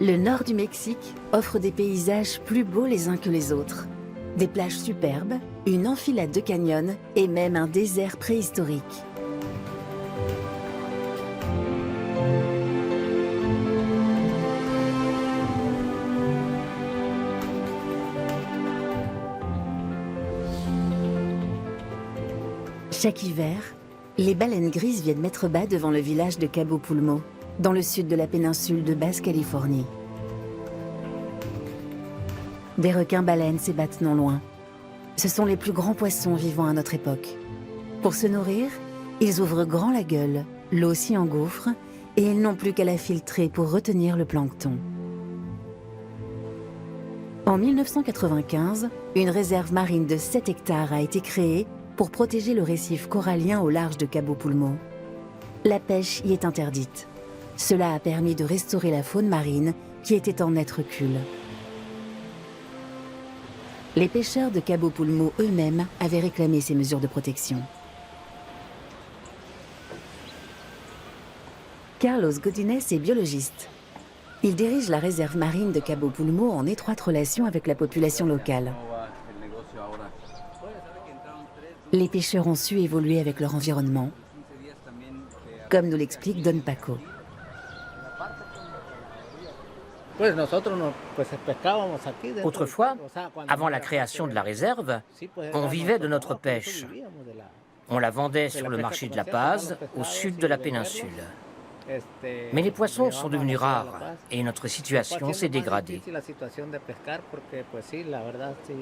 Le nord du Mexique offre des paysages plus beaux les uns que les autres. Des plages superbes, une enfilade de canyons et même un désert préhistorique. Chaque hiver, les baleines grises viennent mettre bas devant le village de Cabo Pulmo, dans le sud de la péninsule de Basse-Californie. Des requins-baleines s'ébattent non loin. Ce sont les plus grands poissons vivant à notre époque. Pour se nourrir, ils ouvrent grand la gueule, l'eau s'y engouffre et ils n'ont plus qu'à la filtrer pour retenir le plancton. En 1995, une réserve marine de 7 hectares a été créée pour protéger le récif corallien au large de Cabo Pulmo. La pêche y est interdite. Cela a permis de restaurer la faune marine qui était en net recul. Les pêcheurs de Cabo Pulmo eux-mêmes avaient réclamé ces mesures de protection. Carlos Godínez est biologiste. Il dirige la réserve marine de Cabo Pulmo en étroite relation avec la population locale. Les pêcheurs ont su évoluer avec leur environnement, comme nous l'explique Don Paco. Autrefois, avant la création de la réserve, on vivait de notre pêche. On la vendait sur le marché de La Paz, au sud de la péninsule. Mais les poissons sont devenus rares et notre situation s'est dégradée.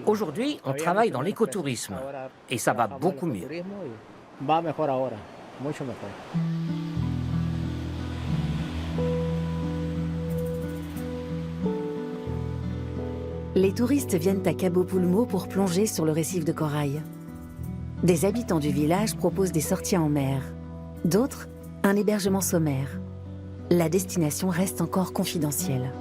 Aujourd'hui, on travaille dans l'écotourisme et ça va beaucoup mieux. Les touristes viennent à Cabo Pulmo pour plonger sur le récif de corail. Des habitants du village proposent des sorties en mer. D'autres, un hébergement sommaire. La destination reste encore confidentielle.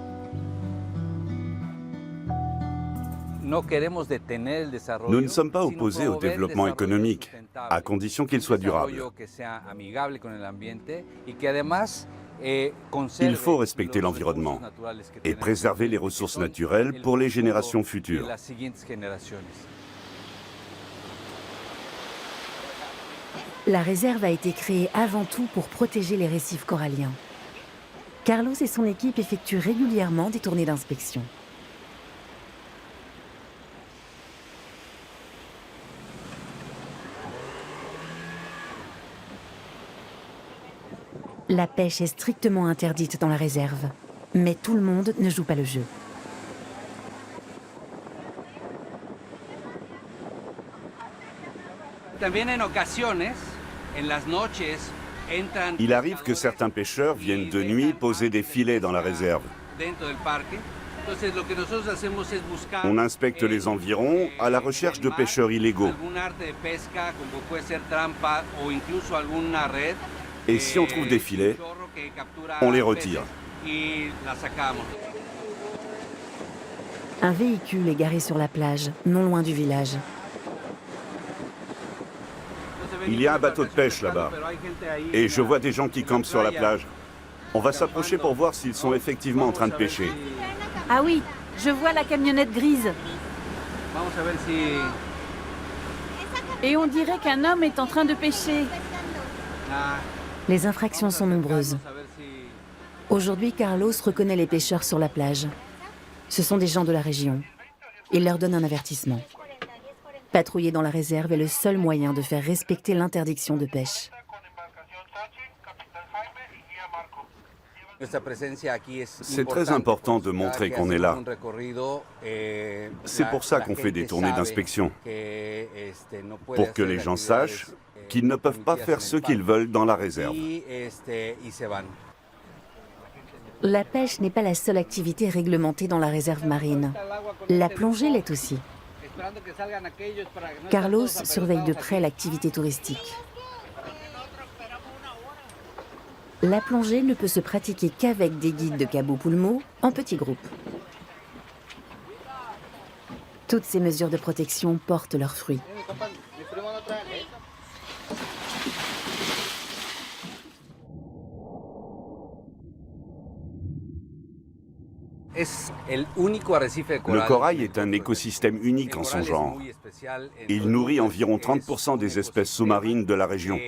Nous ne sommes pas opposés au développement économique, à condition qu'il soit durable. Il faut respecter l'environnement et préserver les ressources naturelles pour les générations futures. La réserve a été créée avant tout pour protéger les récifs coralliens. Carlos et son équipe effectuent régulièrement des tournées d'inspection. La pêche est strictement interdite dans la réserve, mais tout le monde ne joue pas le jeu. Il arrive que certains pêcheurs viennent de nuit poser des filets dans la réserve. On inspecte les environs à la recherche de pêcheurs illégaux. Et si on trouve des filets, on les retire. Un véhicule est garé sur la plage, non loin du village. Il y a un bateau de pêche là-bas. Et je vois des gens qui campent sur la plage. On va s'approcher pour voir s'ils sont effectivement en train de pêcher. Ah oui, je vois la camionnette grise. Et on dirait qu'un homme est en train de pêcher. Les infractions sont nombreuses. Aujourd'hui, Carlos reconnaît les pêcheurs sur la plage. Ce sont des gens de la région. Il leur donne un avertissement. Patrouiller dans la réserve est le seul moyen de faire respecter l'interdiction de pêche. C'est très important de montrer qu'on est là. C'est pour ça qu'on fait des tournées d'inspection. Pour que les gens sachent qu'ils ne peuvent pas faire ce qu'ils veulent dans la réserve. La pêche n'est pas la seule activité réglementée dans la réserve marine. La plongée l'est aussi. Carlos surveille de près l'activité touristique. La plongée ne peut se pratiquer qu'avec des guides de Cabo Pulmo en petits groupes. Toutes ces mesures de protection portent leurs fruits. Le corail est un écosystème unique en son genre. Il nourrit environ 30% des espèces sous-marines de la région.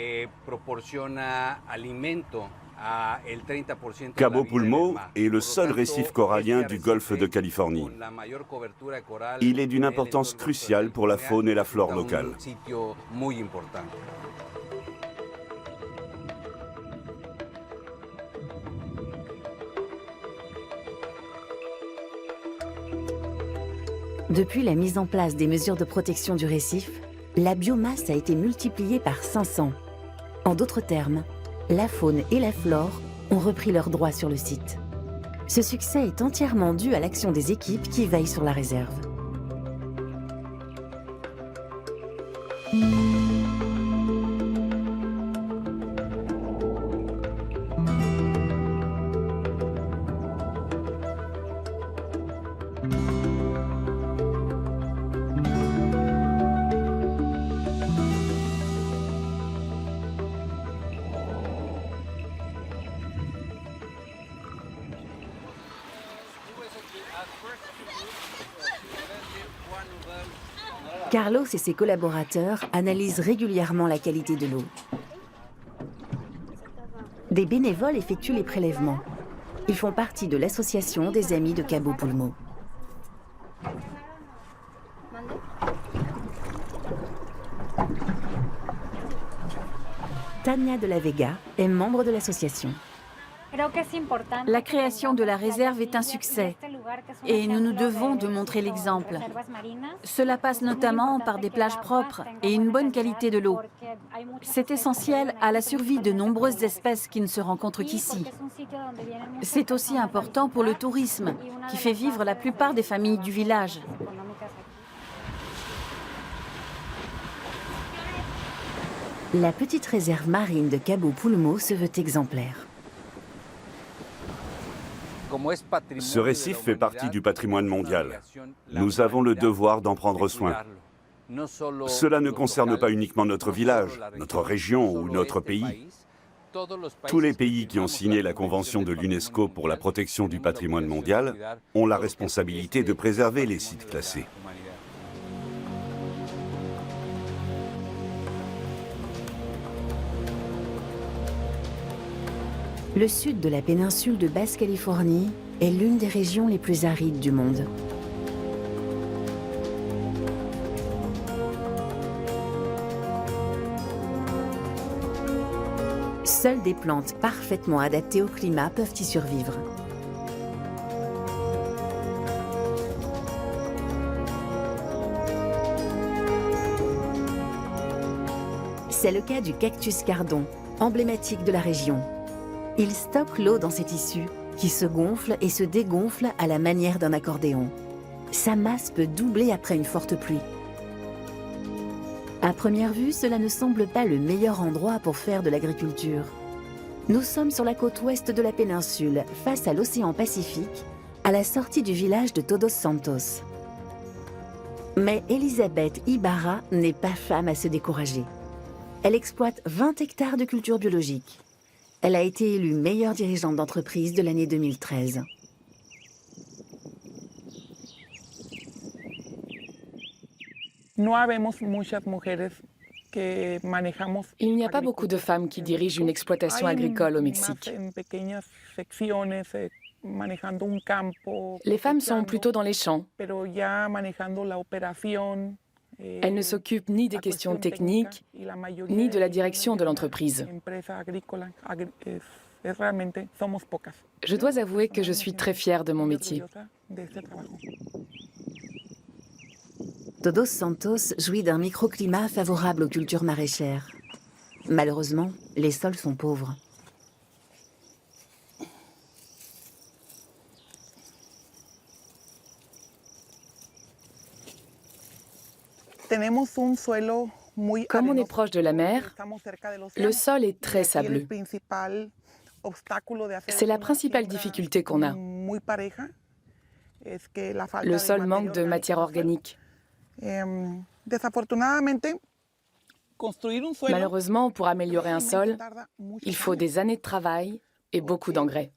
Cabo Pulmo est le seul récif corallien du golfe de Californie. Il est d'une importance cruciale pour la faune et la flore locale. Depuis la mise en place des mesures de protection du récif, la biomasse a été multipliée par 500. En d'autres termes, la faune et la flore ont repris leurs droits sur le site. Ce succès est entièrement dû à l'action des équipes qui veillent sur la réserve. Carlos et ses collaborateurs analysent régulièrement la qualité de l'eau. Des bénévoles effectuent les prélèvements. Ils font partie de l'association des Amis de Cabo Pulmo. Tania de la Vega est membre de l'association. La création de la réserve est un succès et nous nous devons de montrer l'exemple. Cela passe notamment par des plages propres et une bonne qualité de l'eau. C'est essentiel à la survie de nombreuses espèces qui ne se rencontrent qu'ici. C'est aussi important pour le tourisme qui fait vivre la plupart des familles du village. La petite réserve marine de Cabo Pulmo se veut exemplaire. Ce récif fait partie du patrimoine mondial. Nous avons le devoir d'en prendre soin. Cela ne concerne pas uniquement notre village, notre région ou notre pays. Tous les pays qui ont signé la Convention de l'UNESCO pour la protection du patrimoine mondial ont la responsabilité de préserver les sites classés. Le sud de la péninsule de Basse-Californie est l'une des régions les plus arides du monde. Seules des plantes parfaitement adaptées au climat peuvent y survivre. C'est le cas du cactus cardon, emblématique de la région. Il stocke l'eau dans ses tissus, qui se gonflent et se dégonflent à la manière d'un accordéon. Sa masse peut doubler après une forte pluie. À première vue, cela ne semble pas le meilleur endroit pour faire de l'agriculture. Nous sommes sur la côte ouest de la péninsule, face à l'océan Pacifique, à la sortie du village de Todos Santos. Mais Elisabeth Ibarra n'est pas femme à se décourager. Elle exploite 20 hectares de culture biologique. Elle a été élue meilleure dirigeante d'entreprise de l'année 2013. Il n'y a pas beaucoup de femmes qui dirigent une exploitation agricole au Mexique. Les femmes sont plutôt dans les champs. Elles ne s'occupent ni des questions techniques, ni de la direction de l'entreprise. Je dois avouer que je suis très fière de mon métier. Todos Santos jouit d'un microclimat favorable aux cultures maraîchères. Malheureusement, les sols sont pauvres. Comme on est proche de la mer, le sol est très sableux. C'est la principale difficulté qu'on a. Le sol manque de matière organique. Malheureusement, pour améliorer un sol, il faut des années de travail et beaucoup d'engrais.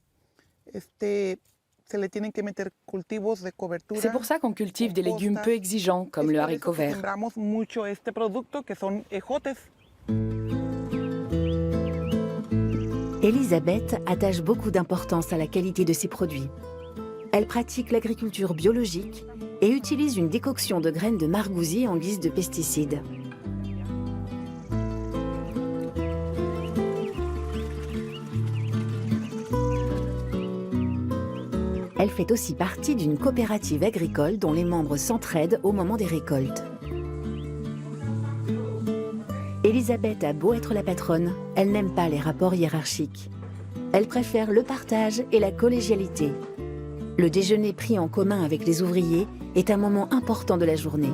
C'est pour ça qu'on cultive des légumes peu exigeants, comme le haricot vert. Elisabeth attache beaucoup d'importance à la qualité de ses produits. Elle pratique l'agriculture biologique et utilise une décoction de graines de margousier en guise de pesticides. Elle fait aussi partie d'une coopérative agricole dont les membres s'entraident au moment des récoltes. Elisabeth a beau être la patronne, elle n'aime pas les rapports hiérarchiques. Elle préfère le partage et la collégialité. Le déjeuner pris en commun avec les ouvriers est un moment important de la journée.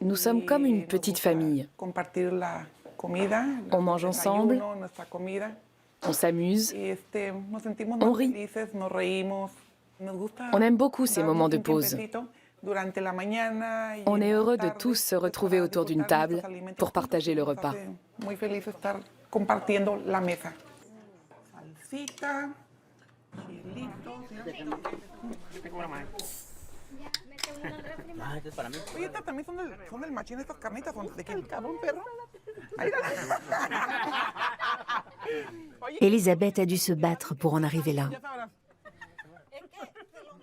Nous sommes comme une petite famille. On mange ensemble, on s'amuse, on rit. On aime beaucoup ces moments de pause. On est heureux de tous se retrouver autour d'une table pour partager le repas. Elisabeth a dû se battre pour en arriver là.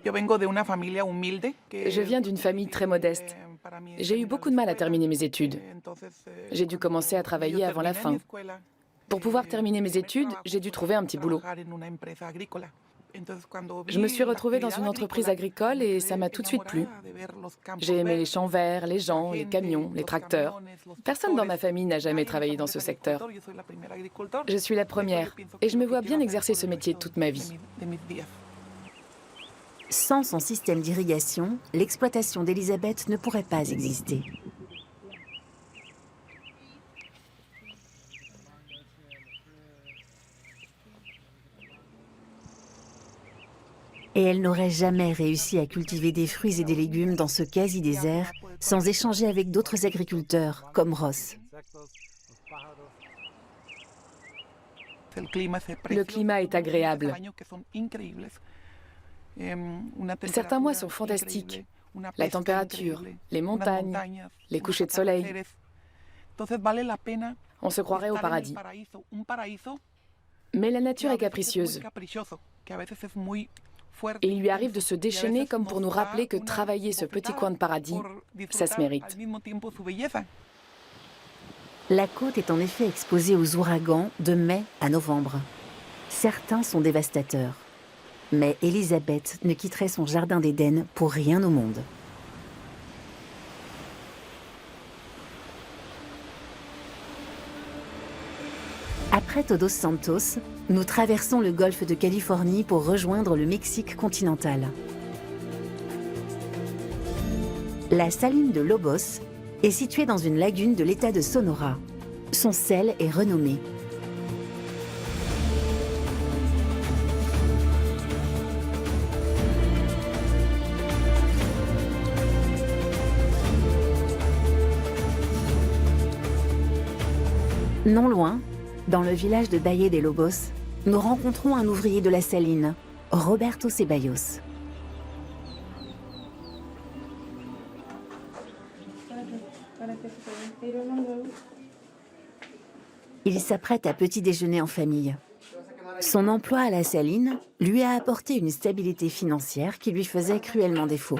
Je viens d'une famille très modeste. J'ai eu beaucoup de mal à terminer mes études. J'ai dû commencer à travailler avant la fin. Pour pouvoir terminer mes études, j'ai dû trouver un petit boulot. Je me suis retrouvée dans une entreprise agricole et ça m'a tout de suite plu. J'ai aimé les champs verts, les gens, les camions, les tracteurs. Personne dans ma famille n'a jamais travaillé dans ce secteur. Je suis la première et je me vois bien exercer ce métier toute ma vie. Sans son système d'irrigation, l'exploitation d'Elisabeth ne pourrait pas exister. Et elle n'aurait jamais réussi à cultiver des fruits et des légumes dans ce quasi-désert sans échanger avec d'autres agriculteurs, comme Ross. Le climat est agréable. Certains mois sont fantastiques. La température, les montagnes, les couchers de soleil. On se croirait au paradis. Mais la nature est capricieuse. Et il lui arrive de se déchaîner comme pour nous rappeler que travailler ce petit coin de paradis, ça se mérite. La côte est en effet exposée aux ouragans de mai à novembre. Certains sont dévastateurs. Mais Elisabeth ne quitterait son jardin d'Éden pour rien au monde. Après Todos Santos, nous traversons le golfe de Californie pour rejoindre le Mexique continental. La saline de Lobos est située dans une lagune de l'État de Sonora. Son sel est renommé. Non loin, dans le village de Valle de Lobos, nous rencontrons un ouvrier de la saline, Roberto Ceballos. Il s'apprête à petit déjeuner en famille. Son emploi à la saline lui a apporté une stabilité financière qui lui faisait cruellement défaut.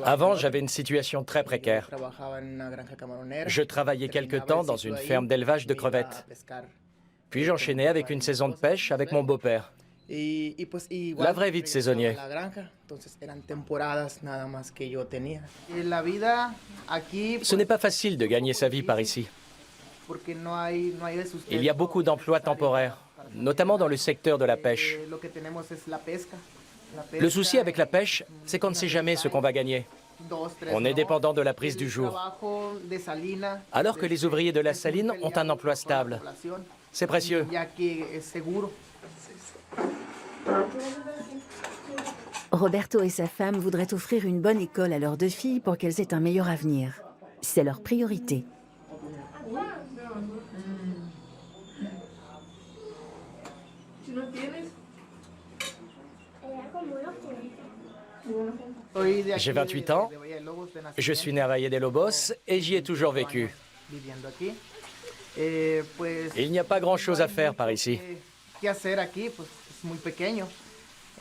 Avant, j'avais une situation très précaire. Je travaillais quelque temps dans une ferme d'élevage de crevettes. Puis j'enchaînais avec une saison de pêche avec mon beau-père. La vraie vie de saisonnier. Ce n'est pas facile de gagner sa vie par ici. Il y a beaucoup d'emplois temporaires, notamment dans le secteur de la pêche. Le souci avec la pêche, c'est qu'on ne sait jamais ce qu'on va gagner. On est dépendant de la prise du jour. Alors que les ouvriers de la saline ont un emploi stable. C'est précieux. Roberto et sa femme voudraient offrir une bonne école à leurs 2 filles pour qu'elles aient un meilleur avenir. C'est leur priorité. J'ai 28 ans, je suis né à Valle de Lobos et j'y ai toujours vécu. Il n'y a pas grand-chose à faire par ici.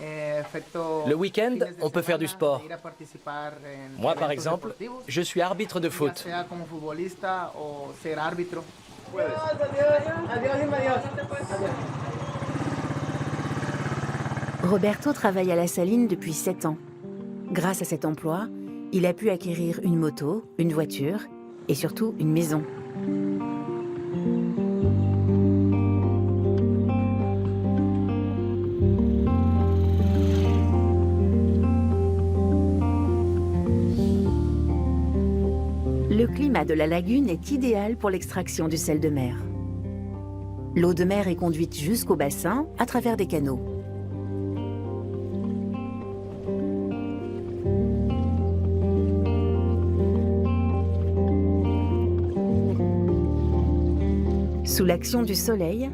Le week-end, on peut faire du sport. Moi, par exemple, je suis arbitre de foot. Roberto travaille à la saline depuis 7 ans. Grâce à cet emploi, il a pu acquérir une moto, une voiture et surtout une maison. Le climat de la lagune est idéal pour l'extraction du sel de mer. L'eau de mer est conduite jusqu'au bassin à travers des canaux. Sous l'action du soleil,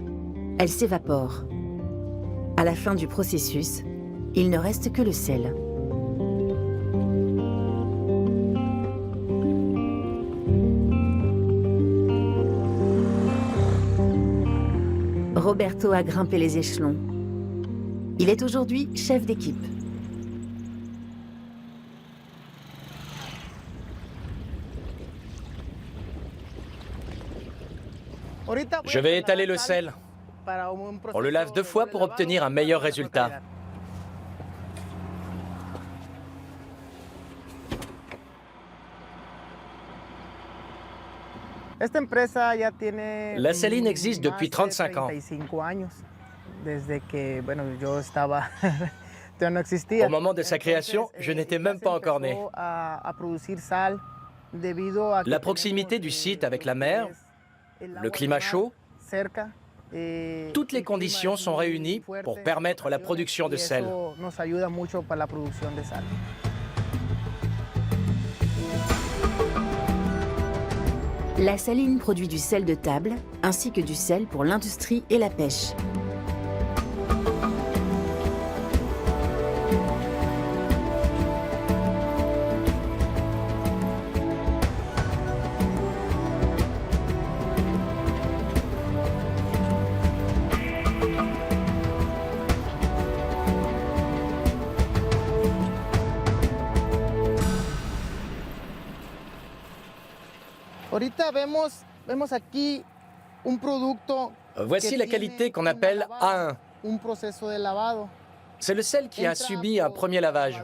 elle s'évapore. À la fin du processus, il ne reste que le sel. Roberto a grimpé les échelons. Il est aujourd'hui chef d'équipe. Je vais étaler le sel. On le lave 2 fois pour obtenir un meilleur résultat. La saline existe depuis 35 ans. Au moment de sa création, je n'étais même pas encore né. La proximité du site avec la mer, le climat chaud, toutes les conditions sont réunies pour permettre la production de sel. La saline produit du sel de table ainsi que du sel pour l'industrie et la pêche. Voici la qualité qu'on appelle A1. C'est le sel qui a subi un premier lavage.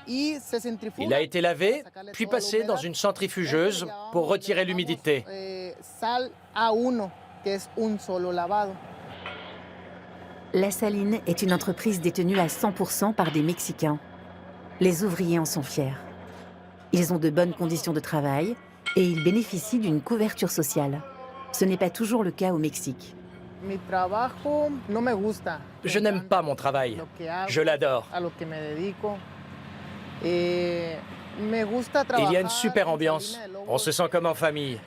Il a été lavé, puis passé dans une centrifugeuse pour retirer l'humidité. La saline est une entreprise détenue à 100% par des Mexicains. Les ouvriers en sont fiers. Ils ont de bonnes conditions de travail et ils bénéficient d'une couverture sociale. Ce n'est pas toujours le cas au Mexique. Je n'aime pas mon travail. Je l'adore. Il y a une super ambiance. On se sent comme en famille.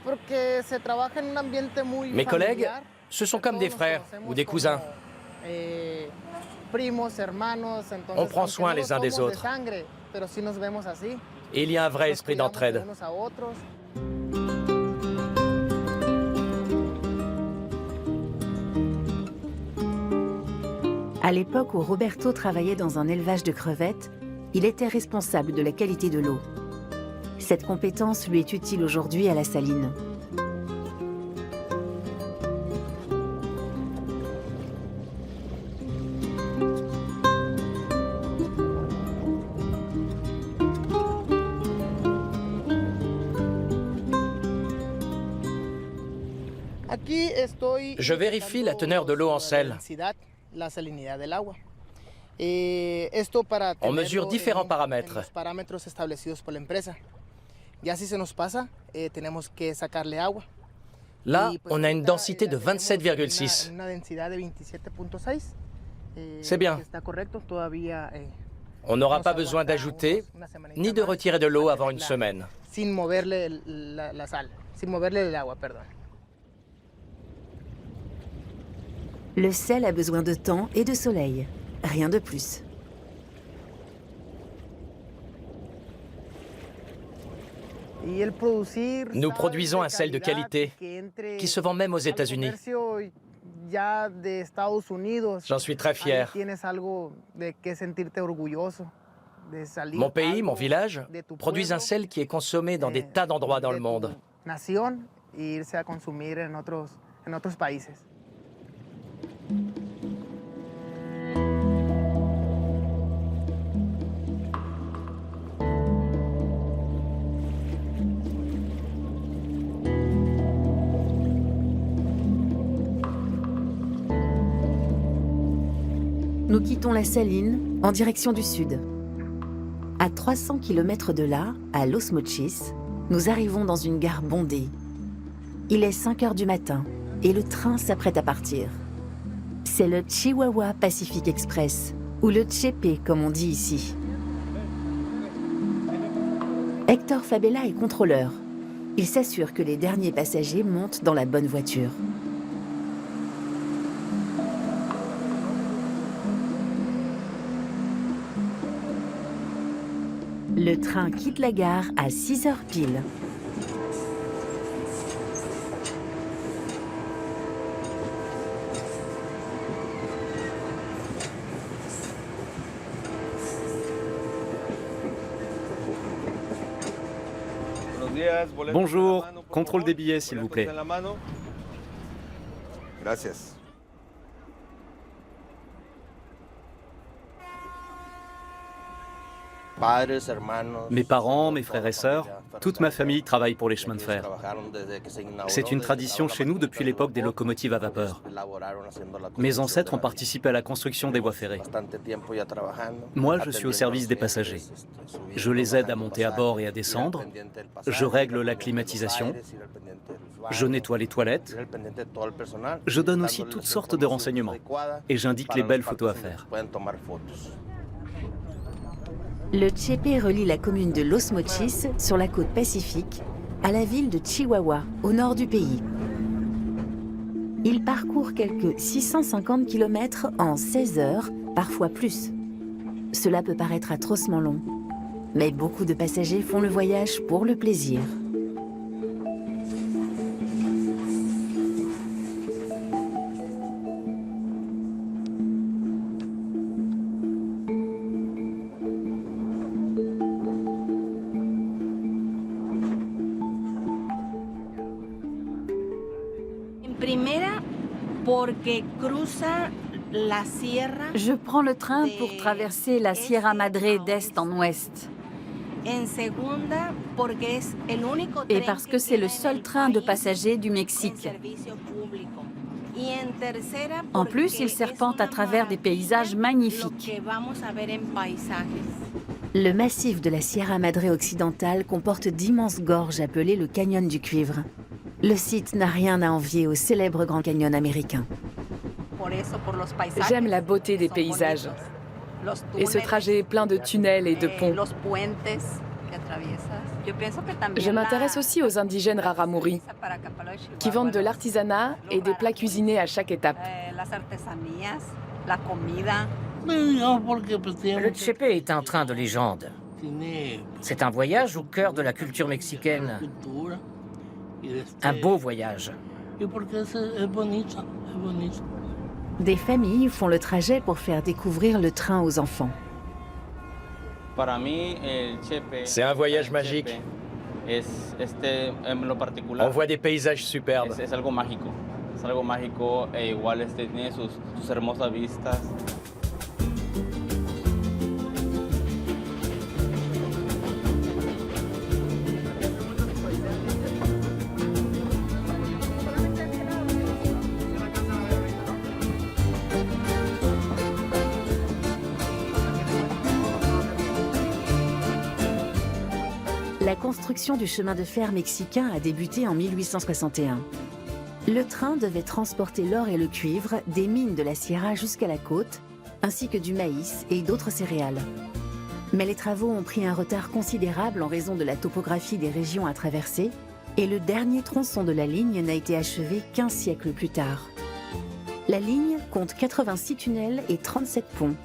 Mes collègues, ce sont comme des frères ou des cousins. On prend soin les uns des autres. Et il y a un vrai esprit d'entraide. À l'époque où Roberto travaillait dans un élevage de crevettes, il était responsable de la qualité de l'eau. Cette compétence lui est utile aujourd'hui à la saline. Je vérifie la teneur de l'eau en sel. On mesure différents paramètres. Là, on a une densité de 27,6. C'est bien. On n'aura pas besoin d'ajouter ni de retirer de l'eau avant une semaine. Le sel a besoin de temps et de soleil, rien de plus. Nous produisons un sel de qualité qui se vend même aux États-Unis. J'en suis très fier. Mon pays, mon village, produisent un sel qui est consommé dans des tas d'endroits dans le monde. Nous quittons la Saline en direction du sud. À 300 km de là, à Los Mochis, nous arrivons dans une gare bondée. Il est 5 heures du matin et le train s'apprête à partir. C'est le Chihuahua Pacific Express, ou le Chepe comme on dit ici. Hector Fabella est contrôleur. Il s'assure que les derniers passagers montent dans la bonne voiture. Le train quitte la gare à 6 heures pile. Bonjour, contrôle des billets s'il vous plaît. Gracias. Mes parents, mes frères et sœurs, toute ma famille travaille pour les chemins de fer. C'est une tradition chez nous depuis l'époque des locomotives à vapeur. Mes ancêtres ont participé à la construction des voies ferrées. Moi, je suis au service des passagers. Je les aide à monter à bord et à descendre. Je règle la climatisation. Je nettoie les toilettes. Je donne aussi toutes sortes de renseignements. Et j'indique les belles photos à faire. Le Chepe relie la commune de Los Mochis, sur la côte pacifique, à la ville de Chihuahua, au nord du pays. Il parcourt quelques 650 km en 16 heures, parfois plus. Cela peut paraître atrocement long, mais beaucoup de passagers font le voyage pour le plaisir. Je prends le train pour traverser la Sierra Madre d'est en ouest. Et parce que c'est le seul train de passagers du Mexique. En plus, il serpente à travers des paysages magnifiques. Le massif de la Sierra Madre occidentale comporte d'immenses gorges appelées le Canyon du Cuivre. Le site n'a rien à envier au célèbre Grand Canyon américain. J'aime la beauté des paysages. Et ce trajet est plein de tunnels et de ponts. Je m'intéresse aussi aux indigènes Raramuri, qui vendent de l'artisanat et des plats cuisinés à chaque étape. Le Chepe est un train de légende. C'est un voyage au cœur de la culture mexicaine. Un beau voyage. Des familles font le trajet pour faire découvrir le train aux enfants. C'est un voyage magique. On voit des paysages superbes. La construction du chemin de fer mexicain a débuté en 1861. Le train devait transporter l'or et le cuivre des mines de la Sierra jusqu'à la côte, ainsi que du maïs et d'autres céréales. Mais les travaux ont pris un retard considérable en raison de la topographie des régions à traverser, et le dernier tronçon de la ligne n'a été achevé qu'1 siècle plus tard. La ligne compte 86 tunnels et 37 ponts.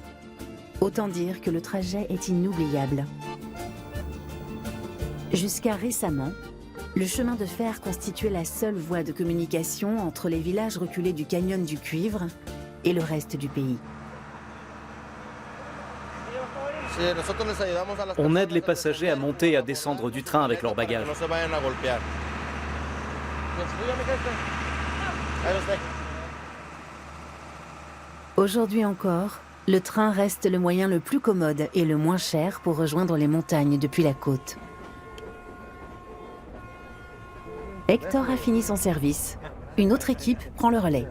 Autant dire que le trajet est inoubliable. Jusqu'à récemment, le chemin de fer constituait la seule voie de communication entre les villages reculés du canyon du Cuivre et le reste du pays. On aide les passagers à monter et à descendre du train avec leurs bagages. Aujourd'hui encore, le train reste le moyen le plus commode et le moins cher pour rejoindre les montagnes depuis la côte. Hector a fini son service. Une autre équipe prend le relais.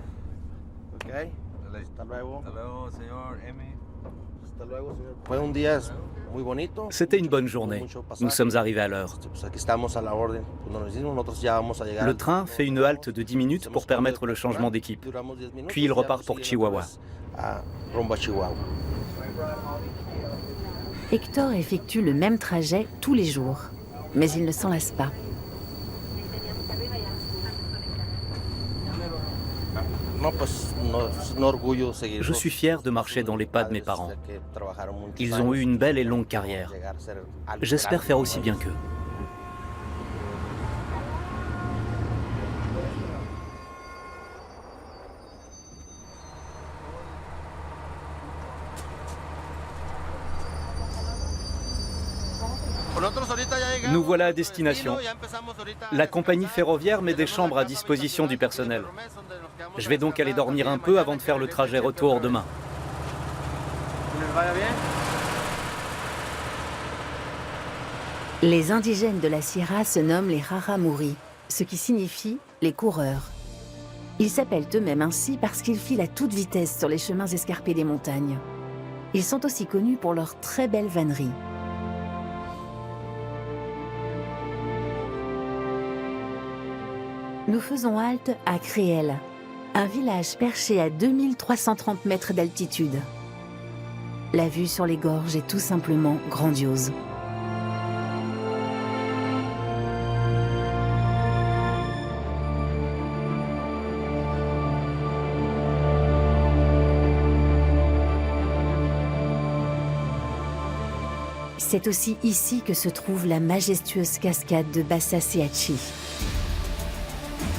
C'était une bonne journée. Nous sommes arrivés à l'heure. Le train fait une halte de 10 minutes pour permettre le changement d'équipe. Puis il repart pour Chihuahua. Hector effectue le même trajet tous les jours, mais il ne s'en lasse pas. Je suis fier de marcher dans les pas de mes parents. Ils ont eu une belle et longue carrière. J'espère faire aussi bien qu'eux. Nous voilà à destination. La compagnie ferroviaire met des chambres à disposition du personnel. Je vais donc aller dormir un peu avant de faire le trajet retour demain. Les indigènes de la Sierra se nomment les Raramuri, ce qui signifie les coureurs. Ils s'appellent eux-mêmes ainsi parce qu'ils filent à toute vitesse sur les chemins escarpés des montagnes. Ils sont aussi connus pour leur très belle vannerie. Nous faisons halte à Créel, un village perché à 2330 mètres d'altitude. La vue sur les gorges est tout simplement grandiose. C'est aussi ici que se trouve la majestueuse cascade de Bassa Seachi,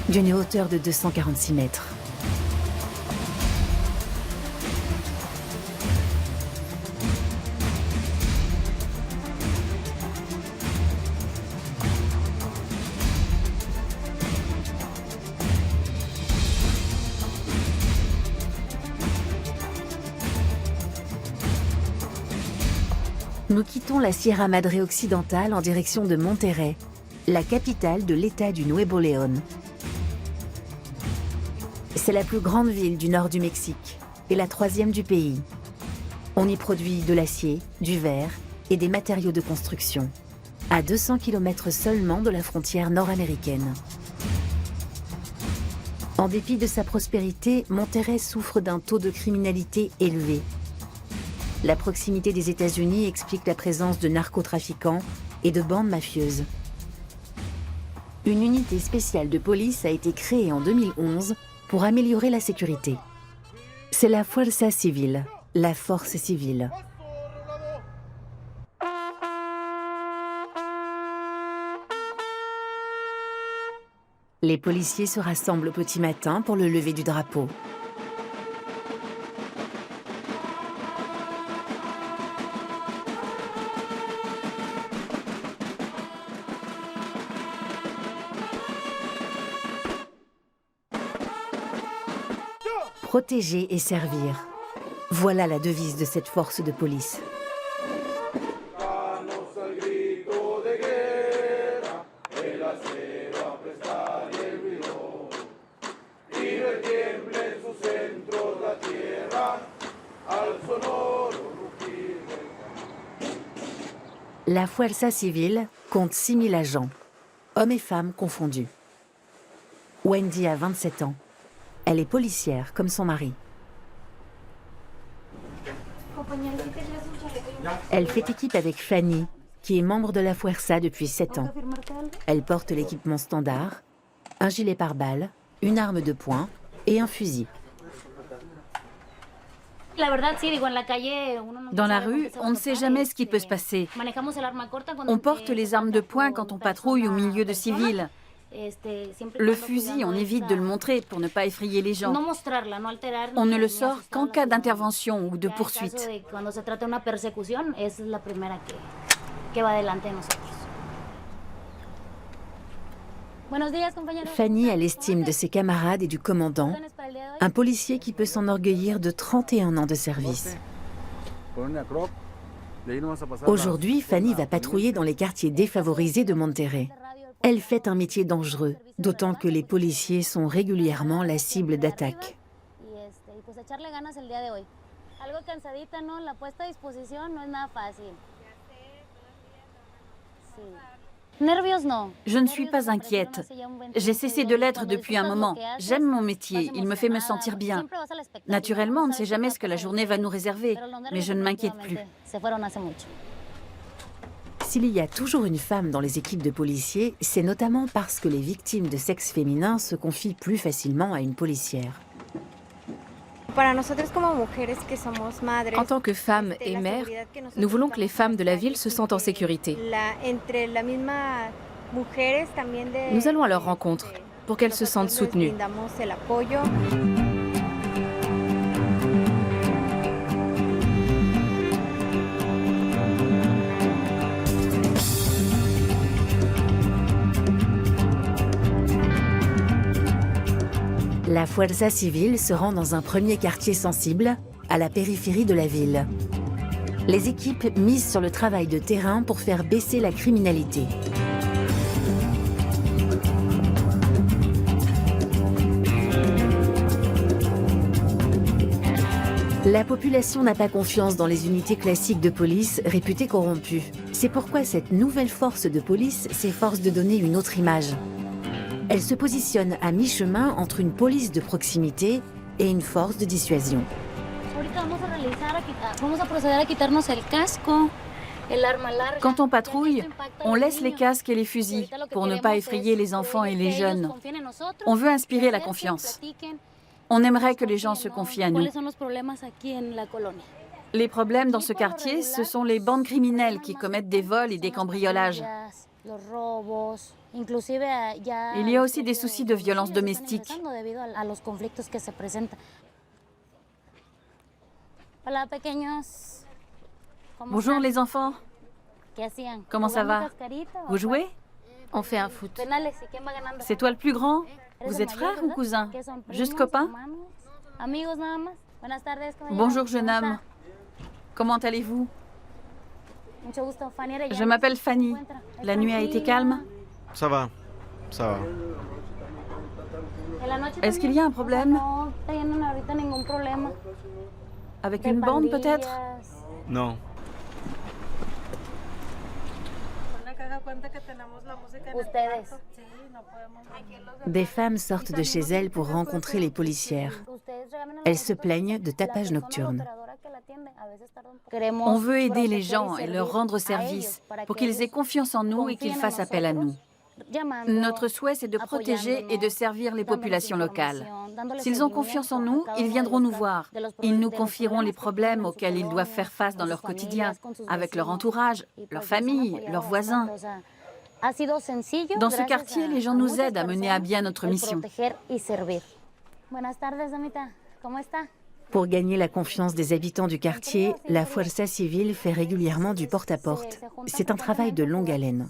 d'une hauteur de 246 mètres. Nous quittons la Sierra Madre occidentale en direction de Monterrey, la capitale de l'État du Nuevo León. C'est la plus grande ville du nord du Mexique et la 3e du pays. On y produit de l'acier, du verre et des matériaux de construction, à 200 km seulement de la frontière nord-américaine. En dépit de sa prospérité, Monterrey souffre d'un taux de criminalité élevé. La proximité des États-Unis explique la présence de narcotrafiquants et de bandes mafieuses. Une unité spéciale de police a été créée en 2011 pour améliorer la sécurité. C'est la Fuerza Civil, la force civile. Les policiers se rassemblent au petit matin pour le lever du drapeau. Protéger et servir. Voilà la devise de cette force de police. La Fuerza Civil compte 6000 agents, hommes et femmes confondus. Wendy a 27 ans. Elle est policière, comme son mari. Elle fait équipe avec Fanny, qui est membre de la Fuerza depuis 7 ans. Elle porte l'équipement standard, un gilet pare-balles, une arme de poing et un fusil. Dans la rue, on ne sait jamais ce qui peut se passer. On porte les armes de poing quand on patrouille au milieu de civils. Le fusil, on évite de le montrer pour ne pas effrayer les gens. On ne le sort qu'en cas d'intervention ou de poursuite. Fanny a l'estime de ses camarades et du commandant, un policier qui peut s'enorgueillir de 31 ans de service. Aujourd'hui, Fanny va patrouiller dans les quartiers défavorisés de Monterrey. Elle fait un métier dangereux, d'autant que les policiers sont régulièrement la cible d'attaques. Je ne suis pas inquiète. J'ai cessé de l'être depuis un moment. J'aime mon métier, il me fait me sentir bien. Naturellement, on ne sait jamais ce que la journée va nous réserver, mais je ne m'inquiète plus. S'il y a toujours une femme dans les équipes de policiers, c'est notamment parce que les victimes de sexe féminin se confient plus facilement à une policière. En tant que femmes et mères, nous voulons que les femmes de la ville se sentent en sécurité. Nous allons à leur rencontre pour qu'elles se sentent soutenues. La Fuerza Civile se rend dans un premier quartier sensible, à la périphérie de la ville. Les équipes misent sur le travail de terrain pour faire baisser la criminalité. La population n'a pas confiance dans les unités classiques de police réputées corrompues. C'est pourquoi cette nouvelle force de police s'efforce de donner une autre image. Elle se positionne à mi-chemin entre une police de proximité et une force de dissuasion. Quand on patrouille, on laisse les casques et les fusils pour ne pas effrayer les enfants et les jeunes. On veut inspirer la confiance. On aimerait que les gens se confient à nous. Les problèmes dans ce quartier, ce sont les bandes criminelles qui commettent des vols et des cambriolages. Il y a aussi des soucis de violence domestique. Bonjour les enfants. Comment ça va? Vous jouez? On fait un foot. C'est toi le plus grand? Vous êtes frère ou cousin? Juste copain? Bonjour jeune homme. Comment allez-vous? Je m'appelle Fanny. La nuit a été calme? Ça va, ça va. Est-ce qu'il y a un problème? Avec une bande peut-être? Non. Des femmes sortent de chez elles pour rencontrer les policières. Elles se plaignent de tapage nocturne. On veut aider les gens et leur rendre service pour qu'ils aient confiance en nous et qu'ils fassent appel à nous. Notre souhait, c'est de protéger et de servir les populations locales. S'ils ont confiance en nous, ils viendront nous voir. Ils nous confieront les problèmes auxquels ils doivent faire face dans leur quotidien, avec leur entourage, leur famille, leurs voisins. Dans ce quartier, les gens nous aident à mener à bien notre mission. Pour gagner la confiance des habitants du quartier, la Fuerza Civile fait régulièrement du porte-à-porte. C'est un travail de longue haleine.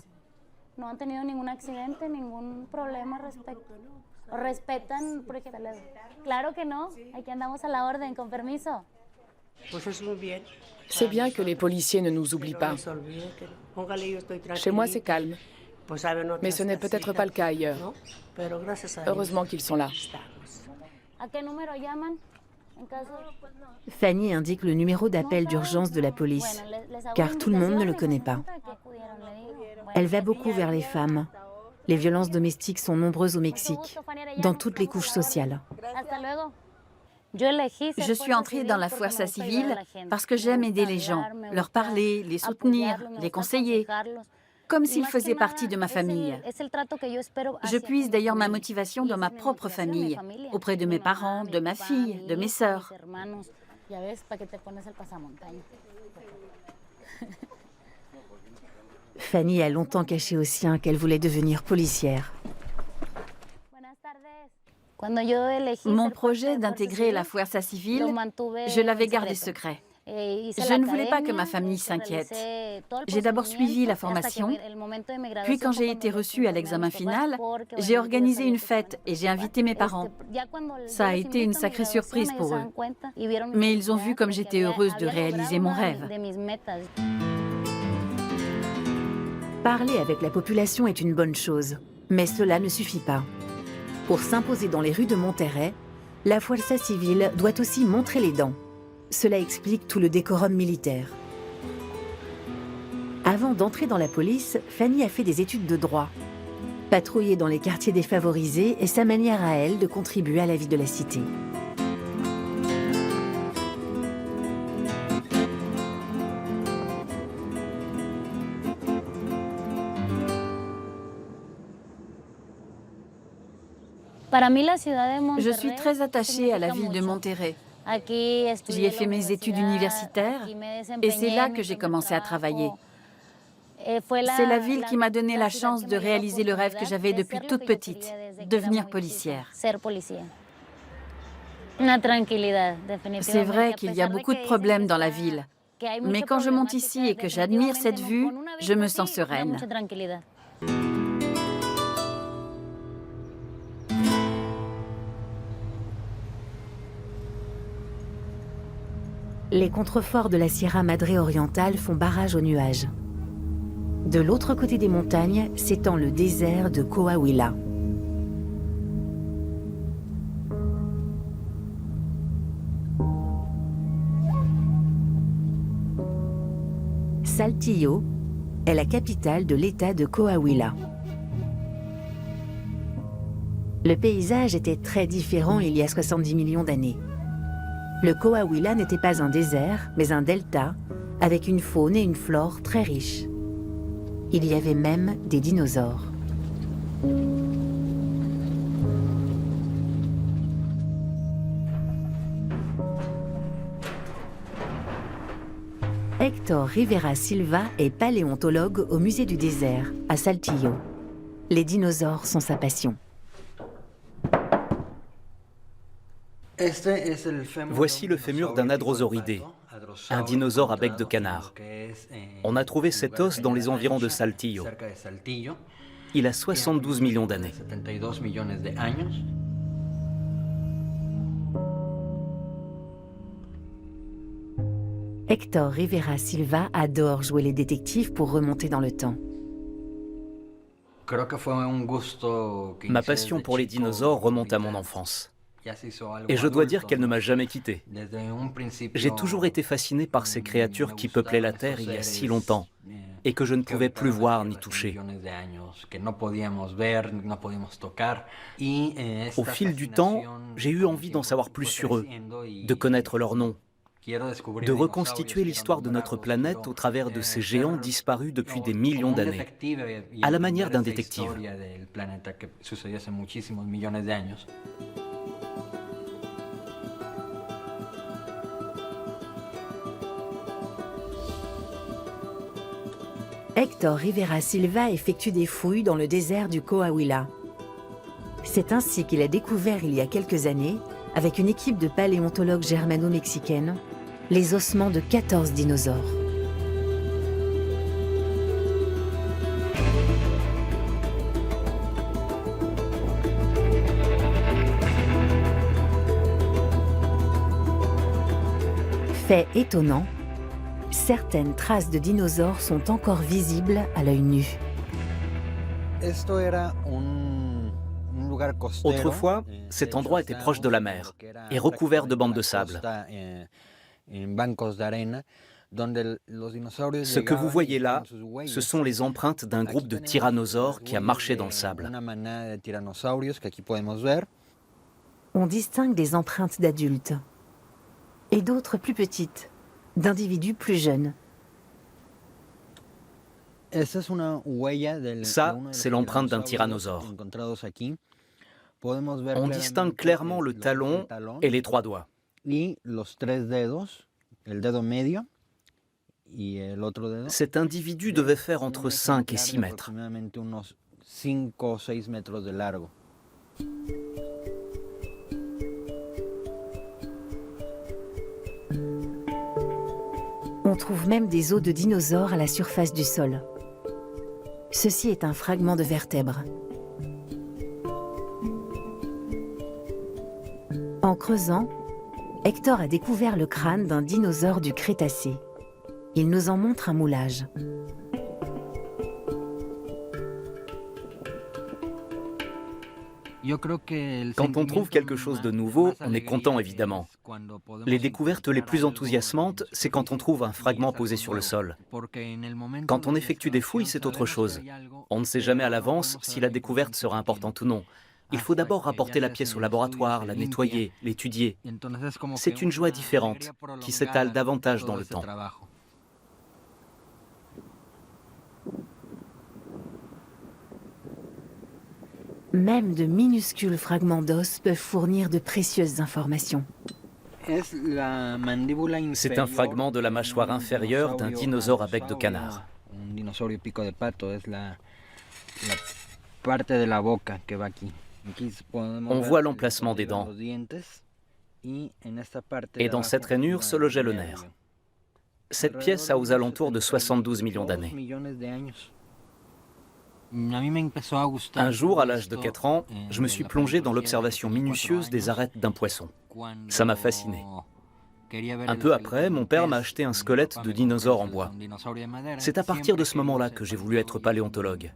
C'est bien que les policiers ne nous oublient pas. Chez moi, c'est calme. Mais ce n'est peut-être pas le cas ailleurs. Heureusement qu'ils sont là. Fanny indique le numéro d'appel d'urgence de la police, car tout le monde ne le connaît pas. Elle va beaucoup vers les femmes. Les violences domestiques sont nombreuses au Mexique, dans toutes les couches sociales. Je suis entrée dans la Fuerza Civil parce que j'aime aider les gens, leur parler, les soutenir, les conseiller, comme s'ils faisaient partie de ma famille. Je puise d'ailleurs ma motivation dans ma propre famille, auprès de mes parents, de ma fille, de mes sœurs. Fanny a longtemps caché aux siens qu'elle voulait devenir policière. Mon projet d'intégrer la Fuerza Civil, je l'avais gardé secret. Je ne voulais pas que ma famille s'inquiète. J'ai d'abord suivi la formation, puis quand j'ai été reçue à l'examen final, j'ai organisé une fête et j'ai invité mes parents. Ça a été une sacrée surprise pour eux. Mais ils ont vu comme j'étais heureuse de réaliser mon rêve. Parler avec la population est une bonne chose, mais cela ne suffit pas. Pour s'imposer dans les rues de Monterrey, la Fuerza Civil doit aussi montrer les dents. Cela explique tout le décorum militaire. Avant d'entrer dans la police, Fanny a fait des études de droit. Patrouiller dans les quartiers défavorisés est sa manière à elle de contribuer à la vie de la cité. Je suis très attachée à la ville de Monterrey. J'y ai fait mes études universitaires et c'est là que j'ai commencé à travailler. C'est la ville qui m'a donné la chance de réaliser le rêve que j'avais depuis toute petite, devenir policière. C'est vrai qu'il y a beaucoup de problèmes dans la ville, mais quand je monte ici et que j'admire cette vue, je me sens sereine. Les contreforts de la Sierra Madre orientale font barrage aux nuages. De l'autre côté des montagnes s'étend le désert de Coahuila. Saltillo est la capitale de l'État de Coahuila. Le paysage était très différent il y a 70 millions d'années. Le Coahuila n'était pas un désert, mais un delta, avec une faune et une flore très riches. Il y avait même des dinosaures. Héctor Rivera Silva est paléontologue au musée du désert, à Saltillo. Les dinosaures sont sa passion. Voici le fémur d'un hadrosauridé, un dinosaure à bec de canard. On a trouvé cet os dans les environs de Saltillo. Il a 72 millions d'années. Héctor Rivera Silva adore jouer les détectives pour remonter dans le temps. Ma passion pour les dinosaures remonte à mon enfance. Et je dois dire qu'elle ne m'a jamais quitté. J'ai toujours été fasciné par ces créatures qui peuplaient la Terre il y a si longtemps et que je ne pouvais plus voir ni toucher. Au fil du temps, j'ai eu envie d'en savoir plus sur eux, de connaître leurs noms, de reconstituer l'histoire de notre planète au travers de ces géants disparus depuis des millions d'années, à la manière d'un détective. Héctor Rivera Silva effectue des fouilles dans le désert du Coahuila. C'est ainsi qu'il a découvert il y a quelques années, avec une équipe de paléontologues germano-mexicaines, les ossements de 14 dinosaures. Fait étonnant, certaines traces de dinosaures sont encore visibles à l'œil nu. Autrefois, cet endroit était proche de la mer et recouvert de bandes de sable. Ce que vous voyez là, ce sont les empreintes d'un groupe de tyrannosaures qui a marché dans le sable. On distingue des empreintes d'adultes et d'autres plus petites, d'individus plus jeunes. Ça, c'est l'empreinte d'un tyrannosaure. On distingue clairement le talon et les 3 doigts. Cet individu devait faire entre 5 et 6 mètres. On trouve même des os de dinosaures à la surface du sol. Ceci est un fragment de vertèbre. En creusant, Hector a découvert le crâne d'un dinosaure du Crétacé. Il nous en montre un moulage. Quand on trouve quelque chose de nouveau, on est content évidemment. Les découvertes les plus enthousiasmantes, c'est quand on trouve un fragment posé sur le sol. Quand on effectue des fouilles, c'est autre chose. On ne sait jamais à l'avance si la découverte sera importante ou non. Il faut d'abord rapporter la pièce au laboratoire, la nettoyer, l'étudier. C'est une joie différente, qui s'étale davantage dans le temps. Même de minuscules fragments d'os peuvent fournir de précieuses informations. C'est un fragment de la mâchoire inférieure d'un dinosaure à bec de canard. On voit l'emplacement des dents. Et dans cette rainure se logeait le nerf. Cette pièce a aux alentours de 72 millions d'années. Un jour, à l'âge de 4 ans, je me suis plongé dans l'observation minutieuse des arêtes d'un poisson. Ça m'a fasciné. Un peu après, mon père m'a acheté un squelette de dinosaure en bois. C'est à partir de ce moment-là que j'ai voulu être paléontologue.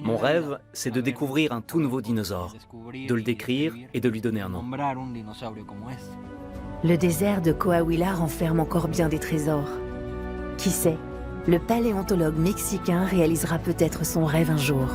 Mon rêve, c'est de découvrir un tout nouveau dinosaure, de le décrire et de lui donner un nom. Le désert de Coahuila renferme encore bien des trésors. Qui sait, le paléontologue mexicain réalisera peut-être son rêve un jour.